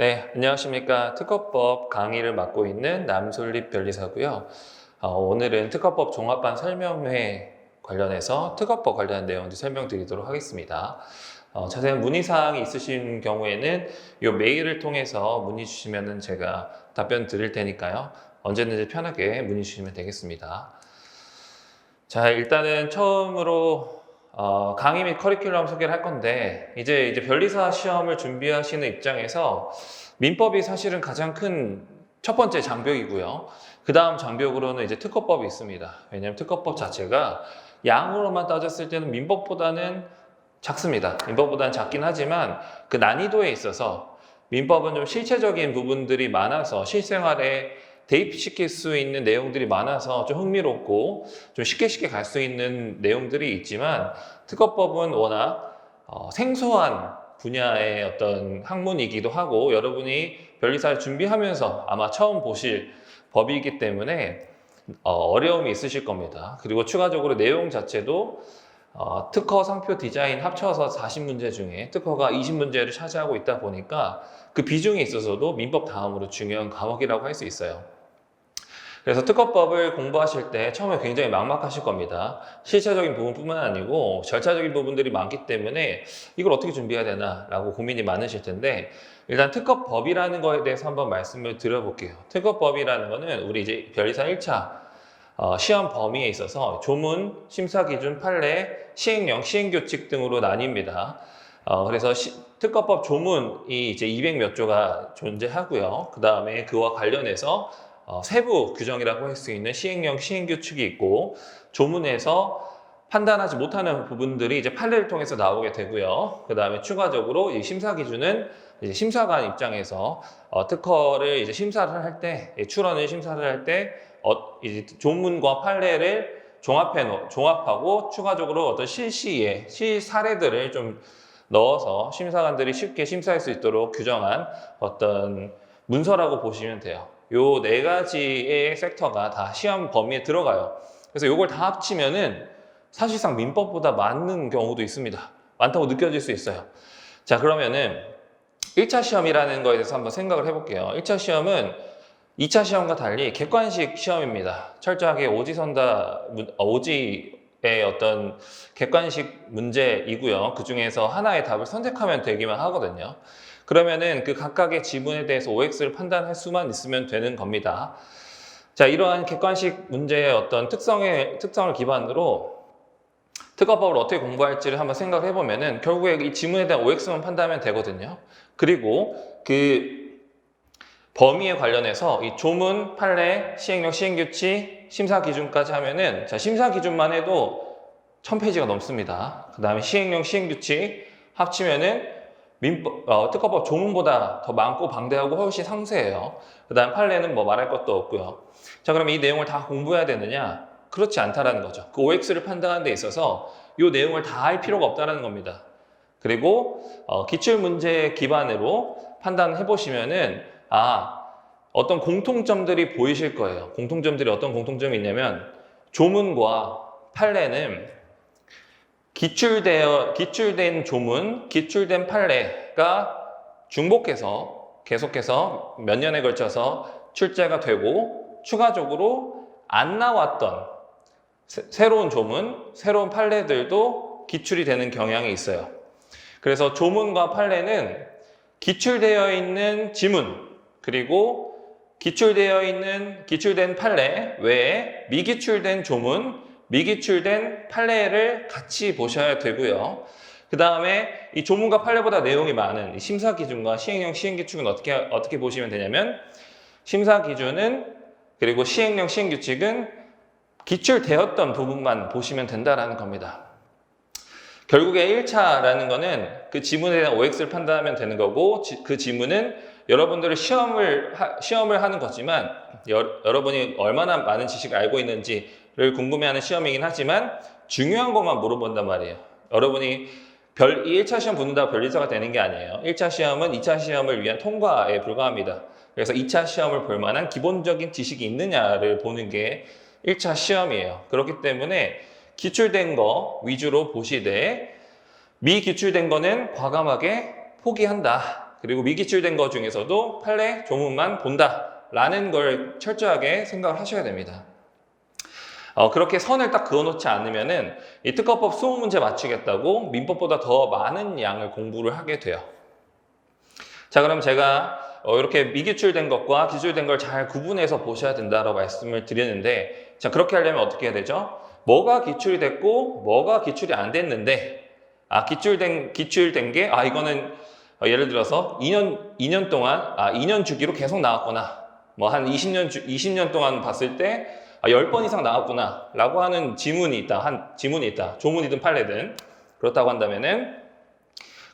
네, 안녕하십니까. 특허법 강의를 맡고 있는 남솔립 변리사고요. 오늘은 특허법 종합반 설명회 관련해서 특허법 관련한 내용들 설명드리도록 하겠습니다. 자세한 문의사항이 있으신 경우에는 이 메일을 통해서 문의 주시면 제가 답변 드릴 테니까요. 언제든지 편하게 문의 주시면 되겠습니다. 자, 일단은 처음으로 강의 및 커리큘럼 소개를 할 건데 이제 변리사 시험을 준비하시는 입장에서 민법이 사실은 가장 큰 첫 번째 장벽이고요. 그 다음 장벽으로는 이제 특허법이 있습니다. 왜냐하면 특허법 자체가 양으로만 따졌을 때는 민법보다는 작습니다. 민법보다는 작긴 하지만 그 난이도에 있어서 민법은 좀 실체적인 부분들이 많아서 실생활에 대입시킬 수 있는 내용들이 많아서 좀 흥미롭고 좀 쉽게 갈 수 있는 내용들이 있지만 특허법은 워낙 생소한 분야의 어떤 학문이기도 하고 여러분이 변리사를 준비하면서 아마 처음 보실 법이기 때문에 어려움이 있으실 겁니다. 그리고 추가적으로 내용 자체도 특허 상표 디자인 합쳐서 40문제 중에 특허가 20문제를 차지하고 있다 보니까 그 비중에 있어서도 민법 다음으로 중요한 과목이라고 할 수 있어요. 그래서 특허법을 공부하실 때 처음에 굉장히 막막하실 겁니다. 실체적인 부분뿐만 아니고 절차적인 부분들이 많기 때문에 이걸 어떻게 준비해야 되나 라고 고민이 많으실 텐데 일단 특허법이라는 거에 대해서 한번 말씀을 드려볼게요. 특허법이라는 거는 우리 이제 변리사 1차 시험 범위에 있어서 조문, 심사기준, 판례, 시행령, 시행규칙 등으로 나뉩니다. 그래서 특허법 조문이 이제 200몇 조가 존재하고요. 그 다음에 그와 관련해서 세부 규정이라고 할 수 있는 시행령, 시행규칙이 있고 조문에서 판단하지 못하는 부분들이 이제 판례를 통해서 나오게 되고요. 그 다음에 추가적으로 이 심사 기준은 이제 심사관 입장에서 특허를 이제 심사를 할 때, 출원을 심사를 할 때 이제 조문과 판례를 종합하고 추가적으로 어떤 실 사례들을 좀 넣어서 심사관들이 쉽게 심사할 수 있도록 규정한 어떤 문서라고 보시면 돼요. 요 네 가지의 섹터가 다 시험 범위에 들어가요. 그래서 요걸 다 합치면은 사실상 민법보다 많은 경우도 있습니다. 많다고 느껴질 수 있어요. 자, 그러면은 1차 시험이라는 거에 대해서 한번 생각을 해볼게요. 1차 시험은 2차 시험과 달리 객관식 시험입니다. 철저하게 오지의 어떤 객관식 문제이고요. 그 중에서 하나의 답을 선택하면 되기만 하거든요. 그러면은 그 각각의 지문에 대해서 OX를 판단할 수만 있으면 되는 겁니다. 자, 이러한 객관식 문제의 어떤 특성을 기반으로 특허법을 어떻게 공부할지를 한번 생각을 해보면은 결국에 이 지문에 대한 OX만 판단하면 되거든요. 그리고 그 범위에 관련해서 이 조문, 판례, 시행령, 시행규칙, 심사기준까지 하면은 자, 심사기준만 해도 1000페이지가 넘습니다. 그 다음에 시행령, 시행규칙 합치면은 특허법 조문보다 더 많고 방대하고 훨씬 상세해요. 그 다음 판례는 뭐 말할 것도 없고요. 자, 그럼 이 내용을 다 공부해야 되느냐? 그렇지 않다라는 거죠. 그 OX를 판단하는 데 있어서 이 내용을 다 할 필요가 없다는 겁니다. 그리고 기출문제 기반으로 판단해 보시면은 어떤 공통점들이 보이실 거예요. 공통점들이 어떤 공통점이 있냐면 조문과 판례는 기출된 조문, 기출된 판례가 중복해서 계속해서 몇 년에 걸쳐서 출제가 되고 추가적으로 안 나왔던 새로운 조문, 새로운 판례들도 기출이 되는 경향이 있어요. 그래서 조문과 판례는 기출되어 있는 지문 그리고 기출된 판례 외에 미기출된 조문, 미기출된 판례를 같이 보셔야 되고요. 그 다음에 이 조문과 판례보다 내용이 많은 이 심사기준과 시행령, 시행규칙은 어떻게 보시면 되냐면 심사기준은 그리고 시행령, 시행규칙은 기출되었던 부분만 보시면 된다라는 겁니다. 결국에 1차라는 거는 그 지문에 대한 OX를 판단하면 되는 거고 그 지문은 여러분들의 시험을 하는 거지만 여러분이 얼마나 많은 지식을 알고 있는지를 궁금해하는 시험이긴 하지만 중요한 것만 물어본단 말이에요. 여러분이 이 1차 시험 붙는다고 변리사가 되는 게 아니에요. 1차 시험은 2차 시험을 위한 통과에 불과합니다. 그래서 2차 시험을 볼 만한 기본적인 지식이 있느냐를 보는 게 1차 시험이에요. 그렇기 때문에 기출된 거 위주로 보시되 미기출된 거는 과감하게 포기한다. 그리고 미기출된 것 중에서도 판례, 조문만 본다라는 걸 철저하게 생각을 하셔야 됩니다. 그렇게 선을 딱 그어놓지 않으면은 이 특허법 20문제 맞추겠다고 민법보다 더 많은 양을 공부를 하게 돼요. 자, 그럼 제가 이렇게 미기출된 것과 기출된 걸 잘 구분해서 보셔야 된다라고 말씀을 드렸는데, 자, 그렇게 하려면 어떻게 해야 되죠? 뭐가 기출이 됐고 뭐가 기출이 안 됐는데, 기출된 게 이거는 예를 들어서 2년 동안 2년 주기로 계속 나왔구나. 뭐 한 20년 동안 봤을 때 10번 이상 나왔구나 라고 하는 지문이 있다. 조문이든 판례든. 그렇다고 한다면은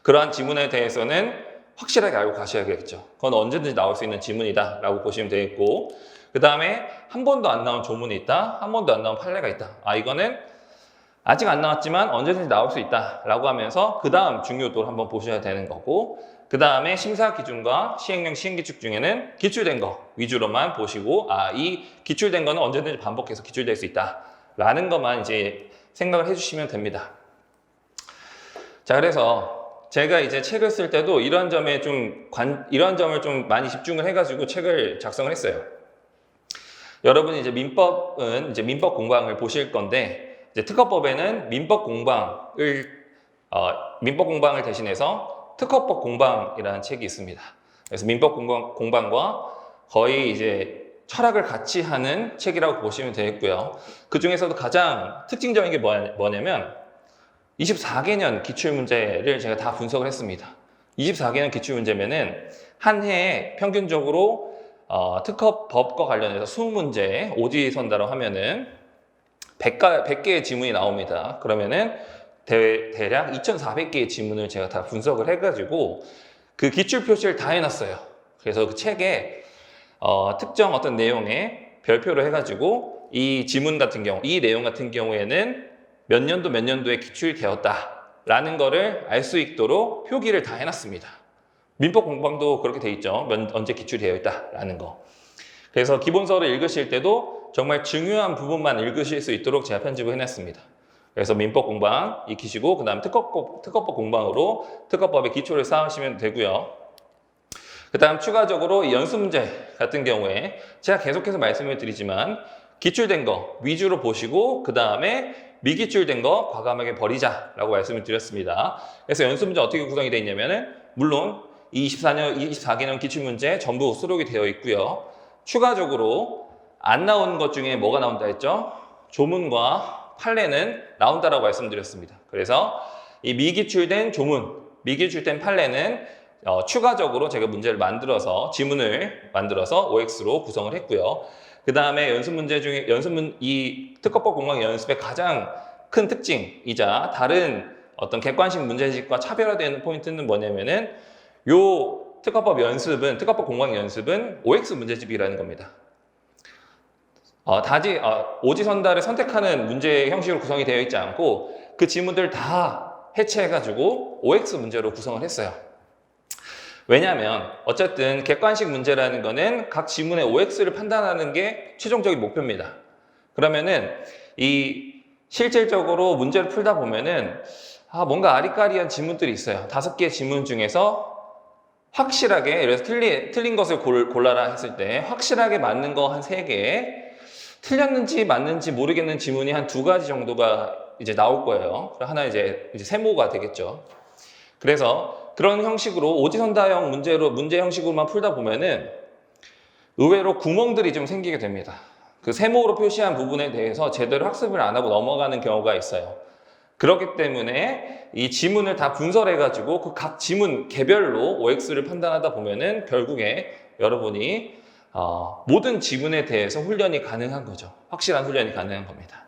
그러한 지문에 대해서는 확실하게 알고 가셔야겠죠. 그건 언제든지 나올 수 있는 지문이다 라고 보시면 되겠고, 그 다음에 한 번도 안 나온 조문이 있다, 한 번도 안 나온 판례가 있다. 이거는 아직 안 나왔지만 언제든지 나올 수 있다 라고 하면서 그 다음 중요도를 한번 보셔야 되는 거고, 그 다음에 심사 기준과 시행령 시행규칙 중에는 기출된 거 위주로만 보시고, 이 기출된 거는 언제든지 반복해서 기출될 수 있다 라는 것만 이제 생각을 해주시면 됩니다. 자, 그래서 제가 이제 책을 쓸 때도 이런 점을 좀 많이 집중을 해가지고 책을 작성을 했어요. 여러분이 이제 민법은 이제 민법 공방을 보실 건데, 이제 특허법에는 민법 공방을 대신해서 특허법 공방이라는 책이 있습니다. 그래서 민법 공방과 거의 이제 철학을 같이 하는 책이라고 보시면 되겠고요. 그 중에서도 가장 특징적인 게 뭐냐면 24개년 기출문제를 제가 다 분석을 했습니다. 24개년 기출문제면은 한 해에 평균적으로 특허법과 관련해서 20문제 오지선다라고 하면은 100개의 지문이 나옵니다. 그러면은 대략 2,400개의 지문을 제가 다 분석을 해가지고 그 기출 표시를 다 해놨어요. 그래서 그 책에 특정 어떤 내용에 별표를 해가지고 이 지문 같은 경우, 이 내용 같은 경우에는 몇 년도에 기출이 되었다라는 거를 알 수 있도록 표기를 다 해놨습니다. 민법 공방도 그렇게 돼 있죠. 언제 기출이 되어 있다라는 거. 그래서 기본서를 읽으실 때도 정말 중요한 부분만 읽으실 수 있도록 제가 편집을 해놨습니다. 그래서 민법 공방 익히시고 그 다음 특허법 공방으로 특허법의 기초를 쌓으시면 되고요. 그 다음 추가적으로 연습 문제 같은 경우에 제가 계속해서 말씀을 드리지만 기출된 거 위주로 보시고 그 다음에 미기출된 거 과감하게 버리자라고 말씀을 드렸습니다. 그래서 연습 문제 어떻게 구성이 되어 있냐면은 물론 24개년 기출문제 전부 수록이 되어 있고요. 추가적으로 안 나온 것 중에 뭐가 나온다 했죠? 조문과 판례는 나온다라고 말씀드렸습니다. 그래서 이 미기출된 조문, 미기출된 판례는 추가적으로 제가 문제를 만들어서 지문을 만들어서 OX로 구성을 했고요. 그 다음에 이 특허법 공방 연습의 가장 큰 특징이자 다른 어떤 객관식 문제집과 차별화되는 포인트는 뭐냐면은 요 특허법 공방 연습은 OX 문제집이라는 겁니다. 오지선다를 선택하는 문제 형식으로 구성이 되어 있지 않고 그 지문들 다 해체해가지고 OX 문제로 구성을 했어요. 왜냐하면 어쨌든 객관식 문제라는 거는 각 지문의 OX를 판단하는 게 최종적인 목표입니다. 그러면은 실질적으로 문제를 풀다 보면은 뭔가 아리까리한 지문들이 있어요. 5개의 지문 중에서 확실하게, 예를 들어서 틀린 것을 골라라 했을 때 확실하게 맞는 거 한 3개, 틀렸는지 맞는지 모르겠는 지문이 한 2가지 정도가 이제 나올 거예요. 하나 이제 세모가 되겠죠. 그래서 그런 형식으로 오지선다형 문제 형식으로만 풀다 보면은 의외로 구멍들이 좀 생기게 됩니다. 그 세모로 표시한 부분에 대해서 제대로 학습을 안 하고 넘어가는 경우가 있어요. 그렇기 때문에 이 지문을 다 분설해가지고 그 각 지문 개별로 OX를 판단하다 보면은 결국에 여러분이 모든 지문에 대해서 훈련이 가능한 거죠. 확실한 훈련이 가능한 겁니다.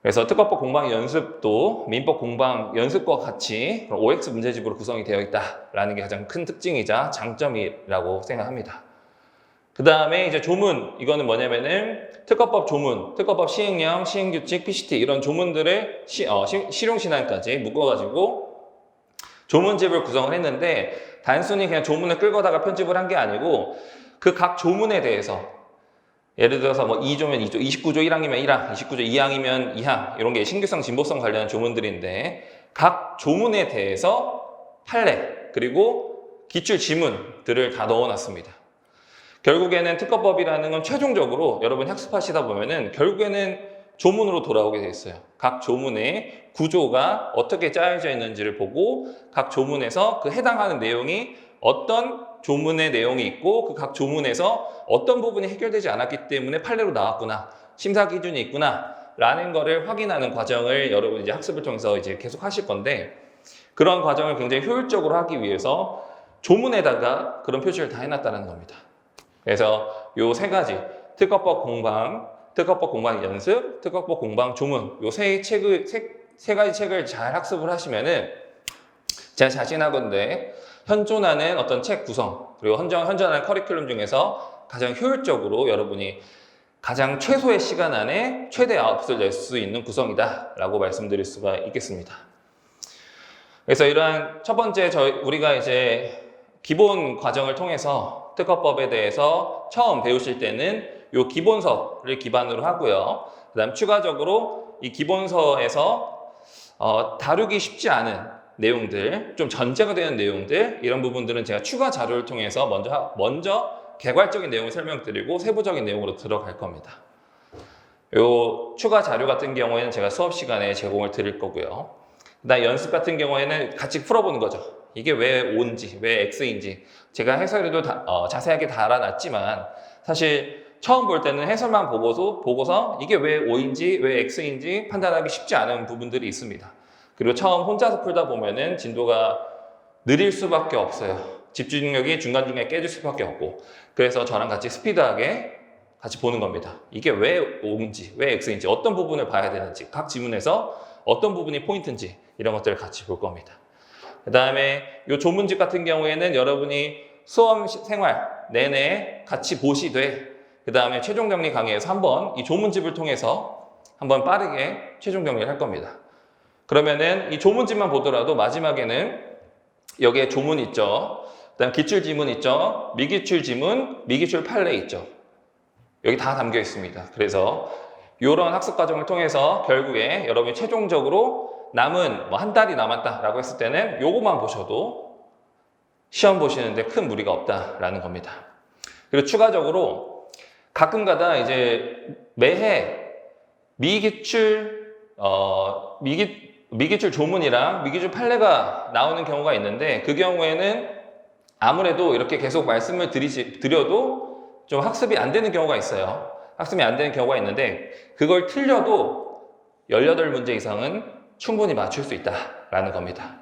그래서 특허법 공방 연습도 민법 공방 연습과 같이 OX 문제집으로 구성이 되어 있다라는 게 가장 큰 특징이자 장점이라고 생각합니다. 그 다음에 이제 조문, 이거는 뭐냐면은 특허법 조문, 특허법 시행령, 시행규칙, PCT 이런 조문들을 실용신안까지 묶어가지고 조문집을 구성을 했는데 단순히 그냥 조문을 끌거다가 편집을 한 게 아니고 그 각 조문에 대해서 예를 들어서 뭐 2조면 2조, 29조 1항이면 1항, 29조 2항이면 2항 이런 게 신규성, 진보성 관련한 조문들인데 각 조문에 대해서 판례 그리고 기출 지문들을 다 넣어놨습니다. 결국에는 특허법이라는 건 최종적으로 여러분 학습하시다 보면은 결국에는 조문으로 돌아오게 돼 있어요. 각 조문의 구조가 어떻게 짜여져 있는지를 보고 각 조문에서 그 해당하는 내용이 어떤 조문의 내용이 있고 그 각 조문에서 어떤 부분이 해결되지 않았기 때문에 판례로 나왔구나, 심사 기준이 있구나 라는 거를 확인하는 과정을 여러분 이제 학습을 통해서 이제 계속 하실 건데, 그런 과정을 굉장히 효율적으로 하기 위해서 조문에다가 그런 표시를 다 해놨다는 겁니다. 그래서 요 세 가지, 특허법 공방, 특허법 공방 연습, 특허법 공방 조문, 요 세 가지 책을 잘 학습을 하시면은 제가 자신하건대 현존하는 어떤 책 구성, 그리고 현존하는 커리큘럼 중에서 가장 효율적으로 여러분이 가장 최소의 시간 안에 최대 아웃풋을 낼 수 있는 구성이다 라고 말씀드릴 수가 있겠습니다. 그래서 이러한 첫 번째 우리가 이제 기본 과정을 통해서 특허법에 대해서 처음 배우실 때는 이 기본서를 기반으로 하고요. 그 다음 추가적으로 이 기본서에서 다루기 쉽지 않은 내용들, 좀 전제가 되는 내용들, 이런 부분들은 제가 추가 자료를 통해서 먼저 개괄적인 내용을 설명드리고 세부적인 내용으로 들어갈 겁니다. 요 추가 자료 같은 경우에는 제가 수업 시간에 제공을 드릴 거고요. 그다음 연습 같은 경우에는 같이 풀어보는 거죠. 이게 왜 O인지, 왜 X인지 제가 해설에도 자세하게 달아놨지만 사실 처음 볼 때는 해설만 보고서 이게 왜 O인지, 왜 X인지 판단하기 쉽지 않은 부분들이 있습니다. 그리고 처음 혼자서 풀다 보면은 진도가 느릴 수밖에 없어요. 집중력이 중간중간에 깨질 수밖에 없고, 그래서 저랑 같이 스피드하게 같이 보는 겁니다. 이게 왜 O인지, 왜 X인지, 어떤 부분을 봐야 되는지, 각 지문에서 어떤 부분이 포인트인지 이런 것들을 같이 볼 겁니다. 그 다음에 이 조문집 같은 경우에는 여러분이 수험 생활 내내 같이 보시되 그 다음에 최종 정리 강의에서 한번 이 조문집을 통해서 한번 빠르게 최종 정리를 할 겁니다. 그러면은 이 조문집만 보더라도 마지막에는 여기에 조문 있죠. 그 다음 기출 지문 있죠. 미기출 지문, 미기출 판례 있죠. 여기 다 담겨 있습니다. 그래서 이런 학습 과정을 통해서 결국에 여러분이 최종적으로 남은 한 달이 남았다라고 했을 때는 요것만 보셔도 시험 보시는데 큰 무리가 없다라는 겁니다. 그리고 추가적으로 가끔가다 이제 매해 미기출 조문이랑 미기출 판례가 나오는 경우가 있는데, 그 경우에는 아무래도 이렇게 계속 말씀을 드려도 좀 학습이 안 되는 경우가 있어요. 학습이 안 되는 경우가 있는데 그걸 틀려도 18문제 이상은 충분히 맞출 수 있다라는 겁니다.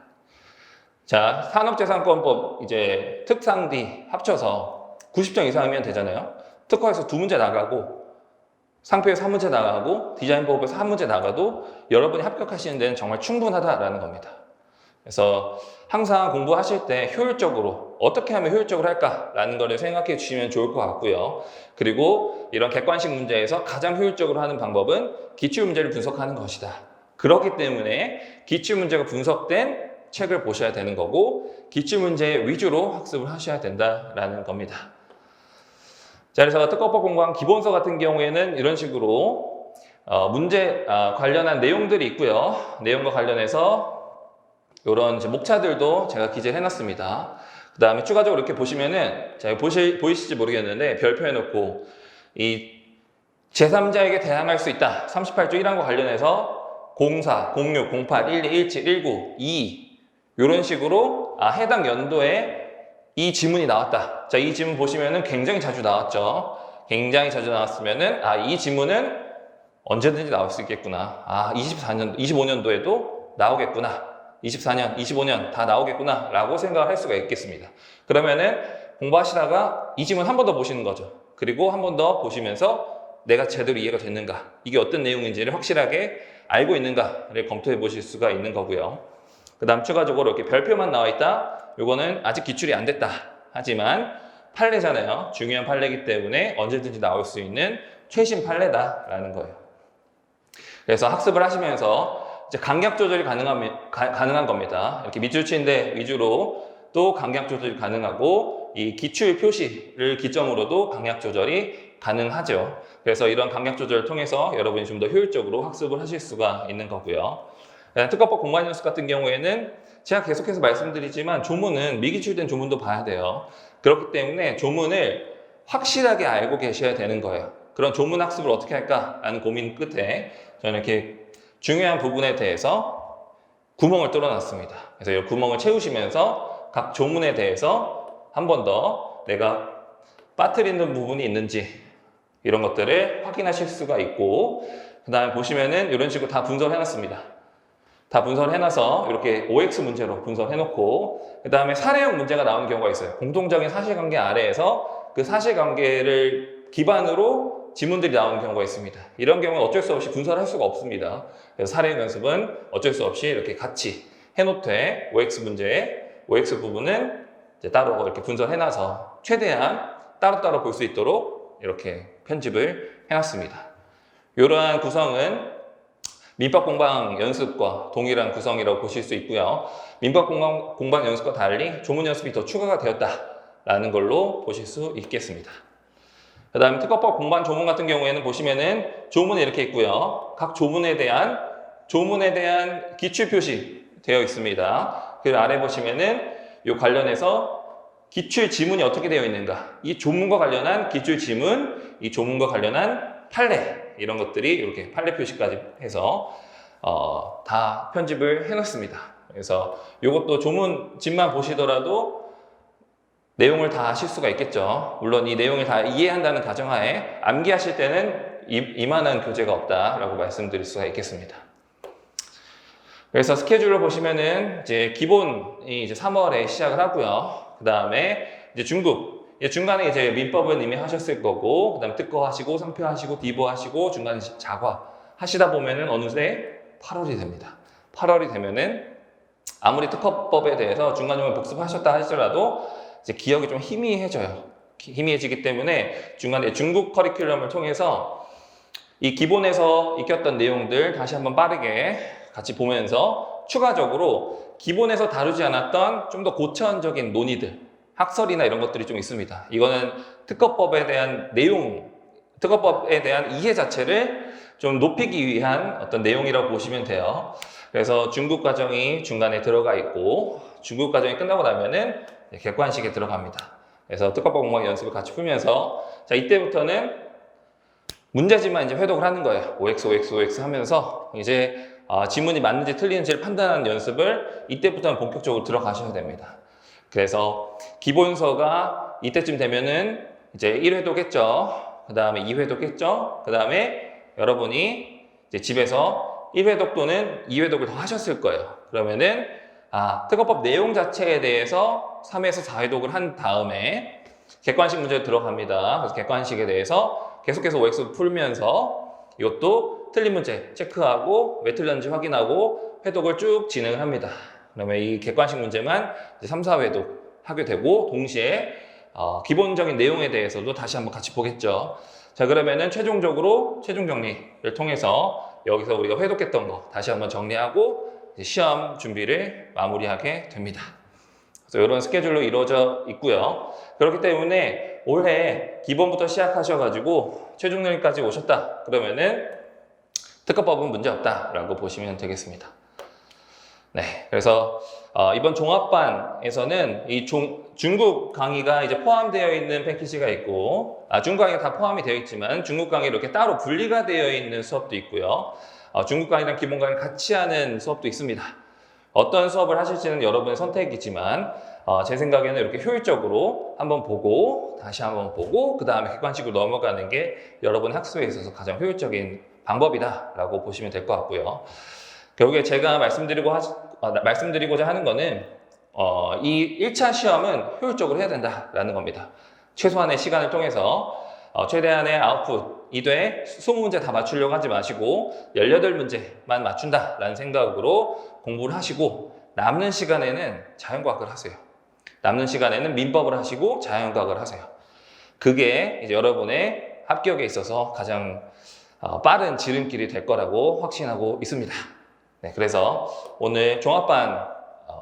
자, 산업재산권법 이제 특상디 합쳐서 90점 이상이면 되잖아요. 특허에서 2문제 나가고 상표에서 1문제 나가고 디자인법에서 1문제 나가도 여러분이 합격하시는 데는 정말 충분하다라는 겁니다. 그래서 항상 공부하실 때 효율적으로 어떻게 하면 효율적으로 할까라는 거를 생각해 주시면 좋을 것 같고요. 그리고 이런 객관식 문제에서 가장 효율적으로 하는 방법은 기출문제를 분석하는 것이다. 그렇기 때문에 기출문제가 분석된 책을 보셔야 되는 거고 기출문제 위주로 학습을 하셔야 된다라는 겁니다. 자, 그래서 특허법 공부한 기본서 같은 경우에는 이런 식으로 문제 관련한 내용들이 있고요. 내용과 관련해서 이런 이제 목차들도 제가 기재를 해놨습니다. 그 다음에 추가적으로 이렇게 보시면은 제가 보이실지 모르겠는데 별표 해놓고 이 제3자에게 대항할 수 있다. 38조 1항과 관련해서 04, 06, 08, 12, 17, 19, 22 이런 식으로 해당 연도에 이 지문이 나왔다. 자, 이 지문 보시면은 굉장히 자주 나왔죠. 굉장히 자주 나왔으면은 이 지문은 언제든지 나올 수 있겠구나. 25년도에도 나오겠구나. 24년, 25년 다 나오겠구나 라고 생각을 할 수가 있겠습니다. 그러면은 공부하시다가 이 지문 한 번 더 보시는 거죠. 그리고 한 번 더 보시면서 내가 제대로 이해가 됐는가, 이게 어떤 내용인지를 확실하게 알고 있는가를 검토해 보실 수가 있는 거고요. 그 다음 추가적으로 이렇게 별표만 나와 있다. 요거는 아직 기출이 안 됐다. 하지만 판례잖아요. 중요한 판례이기 때문에 언제든지 나올 수 있는 최신 판례다라는 거예요. 그래서 학습을 하시면서 이제 강약 조절이 가능한 겁니다. 이렇게 밑줄 치는데 위주로 또 강약 조절이 가능하고 이 기출 표시를 기점으로도 강약 조절이 가능하죠. 그래서 이런 강약 조절을 통해서 여러분이 좀 더 효율적으로 학습을 하실 수가 있는 거고요. 특허법 공반 연습 같은 경우에는 제가 계속해서 말씀드리지만 조문은 미기출된 조문도 봐야 돼요. 그렇기 때문에 조문을 확실하게 알고 계셔야 되는 거예요. 그런 조문 학습을 어떻게 할까라는 고민 끝에 저는 이렇게 중요한 부분에 대해서 구멍을 뚫어놨습니다. 그래서 이 구멍을 채우시면서 각 조문에 대해서 한 번 더 내가 빠뜨리는 부분이 있는지 이런 것들을 확인하실 수가 있고, 그 다음에 보시면은 이런 식으로 다 분석을 해놨습니다. 다 분석을 해놔서 이렇게 OX 문제로 분석을 해놓고, 그 다음에 사례형 문제가 나오는 경우가 있어요. 공통적인 사실관계 아래에서 그 사실관계를 기반으로 지문들이 나오는 경우가 있습니다. 이런 경우는 어쩔 수 없이 분석을 할 수가 없습니다. 그래서 사례형 연습은 어쩔 수 없이 이렇게 같이 해놓되 OX 문제의 OX 부분은 이제 따로 이렇게 분석을 해놔서 최대한 따로따로 볼 수 있도록 이렇게 편집을 해놨습니다. 이러한 구성은 민법 공방 연습과 동일한 구성이라고 보실 수 있고요. 민법 공방 연습과 달리 조문 연습이 더 추가가 되었다라는 걸로 보실 수 있겠습니다. 그 다음에 특허법 공방 조문 같은 경우에는 보시면은 조문이 이렇게 있고요. 각 조문에 대한 기출 표시 되어 있습니다. 그 아래 보시면은 이 관련해서 기출 지문이 어떻게 되어 있는가, 이 조문과 관련한 기출 지문, 이 조문과 관련한 판례, 이런 것들이 이렇게 판례 표시까지 해서 다 편집을 해놓습니다. 그래서 이것도 조문집만 보시더라도 내용을 다 아실 수가 있겠죠. 물론 이 내용을 다 이해한다는 가정하에 암기하실 때는 이만한 교재가 없다라고 말씀드릴 수가 있겠습니다. 그래서 스케줄을 보시면은 이제 기본이 이제 3월에 시작을 하고요. 그 다음에 이제 중간에 이제 민법은 이미 하셨을 거고, 그 다음에 특허 하시고, 상표 하시고, 디보 하시고, 중간에 자과 하시다 보면은 어느새 8월이 됩니다. 8월이 되면은 아무리 특허법에 대해서 중간중간 복습하셨다 하시더라도 이제 기억이 좀 희미해져요. 희미해지기 때문에 중간에 중국 커리큘럼을 통해서 이 기본에서 익혔던 내용들 다시 한번 빠르게 같이 보면서 추가적으로 기본에서 다루지 않았던 좀 더 고차원적인 논의들, 학설이나 이런 것들이 좀 있습니다. 이거는 특허법에 대한 내용, 특허법에 대한 이해 자체를 좀 높이기 위한 어떤 내용이라고 보시면 돼요. 그래서 중국 과정이 중간에 들어가 있고, 중국 과정이 끝나고 나면은 객관식에 들어갑니다. 그래서 특허법 공방 연습을 같이 풀면서, 자, 이때부터는 문제지만 이제 회독을 하는 거예요. OX 하면서 이제 지문이 맞는지 틀리는지를 판단하는 연습을 이때부터는 본격적으로 들어가셔야 됩니다. 그래서 기본서가 이때쯤 되면은 이제 1회독 했죠. 그 다음에 2회독 했죠. 그 다음에 여러분이 이제 집에서 1회독 또는 2회독을 더 하셨을 거예요. 그러면은 특허법 내용 자체에 대해서 3회에서 4회독을 한 다음에 객관식 문제 들어갑니다. 그래서 객관식에 대해서 계속해서 OX 풀면서 이것도 틀린 문제 체크하고 왜 틀렸는지 확인하고 회독을 쭉 진행을 합니다. 그러면 이 객관식 문제만 이제 3, 4회독 하게 되고, 동시에 기본적인 내용에 대해서도 다시 한번 같이 보겠죠. 자, 그러면은 최종 정리를 통해서 여기서 우리가 회독했던 거 다시 한번 정리하고 이제 시험 준비를 마무리하게 됩니다. 그래서 이런 스케줄로 이루어져 있고요. 그렇기 때문에 올해 기본부터 시작하셔가지고 최종 정리까지 오셨다 그러면은 특허법은 문제 없다라고 보시면 되겠습니다. 네, 그래서 이번 종합반에서는 이 중국 강의가 이제 포함되어 있는 패키지가 있고, 중국 강의가 다 포함이 되어 있지만 중국 강의 이렇게 따로 분리가 되어 있는 수업도 있고요. 중국 강의랑 기본 강의 같이 하는 수업도 있습니다. 어떤 수업을 하실지는 여러분의 선택이지만 제 생각에는 이렇게 효율적으로 한번 보고 다시 한번 보고 그 다음에 객관식으로 넘어가는 게 여러분 학습에 있어서 가장 효율적인 방법이다라고 보시면 될 것 같고요. 결국에 제가 말씀드리고자 하는 거는 이 1차 시험은 효율적으로 해야 된다라는 겁니다. 최소한의 시간을 통해서 최대한의 아웃풋이 돼 20문제 다 맞추려고 하지 마시고 18문제만 맞춘다라는 생각으로 공부를 하시고, 남는 시간에는 자연과학을 하세요. 남는 시간에는 민법을 하시고 자연과학을 하세요. 그게 이제 여러분의 합격에 있어서 가장 빠른 지름길이 될 거라고 확신하고 있습니다. 네, 그래서 오늘 종합반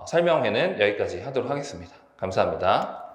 설명회는 여기까지 하도록 하겠습니다. 감사합니다.